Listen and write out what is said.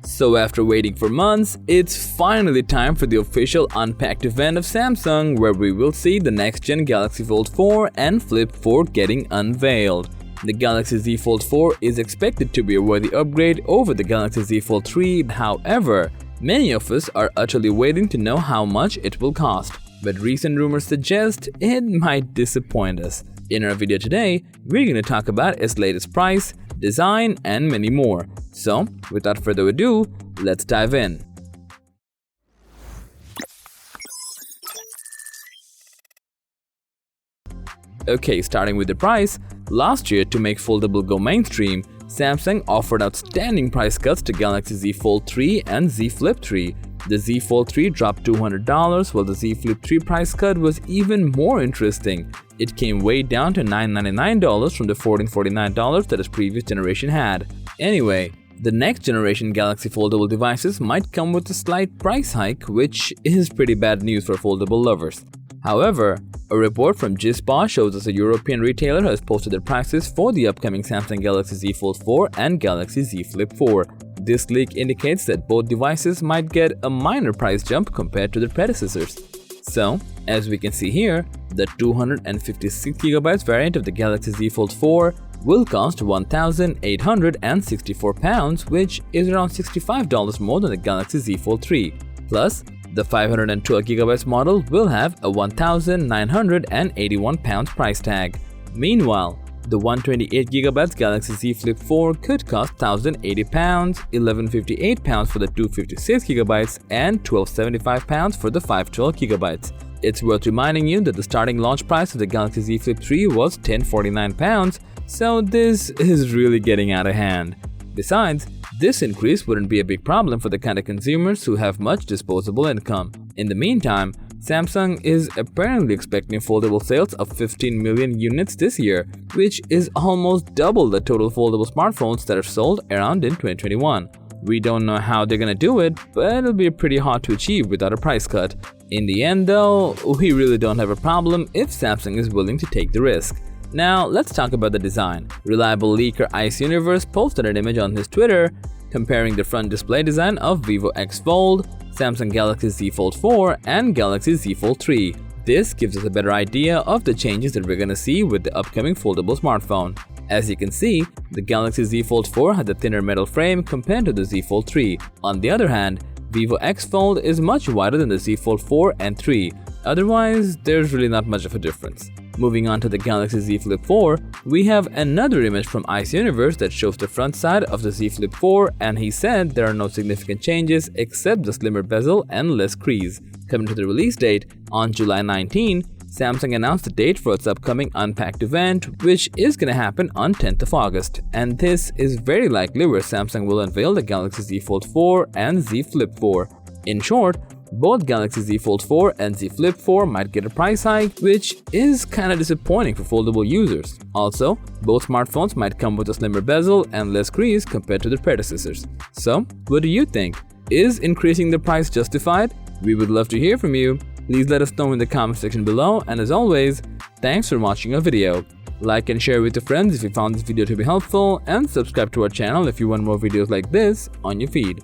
So after waiting for months, it's finally time for the official Unpacked event of Samsung, where we will see the next-gen Galaxy Fold 4 and Flip 4 getting unveiled. The Galaxy Z Fold 4 is expected to be a worthy upgrade over the Galaxy Z Fold 3, however, many of us are utterly waiting to know how much it will cost. But recent rumors suggest it might disappoint us. In our video today, we're going to talk about its latest price, design, and many more. So, without further ado, let's dive in. Okay, starting with the price, last year to make foldable go mainstream, Samsung offered outstanding price cuts to Galaxy Z Fold 3 and Z Flip 3. The Z Fold 3 dropped $200, while the Z Flip 3 price cut was even more interesting. It came way down to $999 from the $1,449 that its previous generation had. Anyway, the next generation Galaxy foldable devices might come with a slight price hike, which is pretty bad news for foldable lovers. However, a report from Gispa shows us a European retailer has posted their prices for the upcoming Samsung Galaxy Z Fold 4 and Galaxy Z Flip 4. This leak indicates that both devices might get a minor price jump compared to their predecessors. So, as we can see here, the 256GB variant of the Galaxy Z Fold 4 will cost £1,864, which is around $65 more than the Galaxy Z Fold 3. Plus, the 512GB model will have a £1,981 price tag. Meanwhile, the 128GB Galaxy Z Flip 4 could cost £1,080, £1,158 for the 256GB, and £1,275 for the 512GB. It's worth reminding you that the starting launch price of the Galaxy Z Flip 3 was £1,049, so this is really getting out of hand. Besides, this increase wouldn't be a big problem for the kind of consumers who have much disposable income. In the meantime, Samsung is apparently expecting foldable sales of 15 million units this year, which is almost double the total foldable smartphones that are sold around in 2021. We don't know how they're gonna do it, but it'll be pretty hard to achieve without a price cut. In the end though, we really don't have a problem if Samsung is willing to take the risk. Now, let's talk about the design. Reliable leaker Ice Universe posted an image on his Twitter comparing the front display design of Vivo X Fold, Samsung Galaxy Z Fold 4, and Galaxy Z Fold 3. This gives us a better idea of the changes that we're gonna see with the upcoming foldable smartphone. As you can see, the Galaxy Z Fold 4 has a thinner metal frame compared to the Z Fold 3. On the other hand, Vivo X Fold is much wider than the Z Fold 4 and 3. Otherwise, there's really not much of a difference. Moving on to the Galaxy Z Flip 4, we have another image from Ice Universe that shows the front side of the Z Flip 4, and he said there are no significant changes except the slimmer bezel and less crease. Coming to the release date, on July 19, Samsung announced the date for its upcoming Unpacked event, which is gonna happen on 10th of August. And this is very likely where Samsung will unveil the Galaxy Z Fold 4 and Z Flip 4. In short, both Galaxy Z Fold 4 and Z Flip 4 might get a price hike, which is kinda disappointing for foldable users. Also, both smartphones might come with a slimmer bezel and less crease compared to their predecessors. So, what do you think? Is increasing the price justified? We would love to hear from you. Please let us know in the comment section below, and as always, thanks for watching our video. Like and share with your friends if you found this video to be helpful, and subscribe to our channel if you want more videos like this on your feed.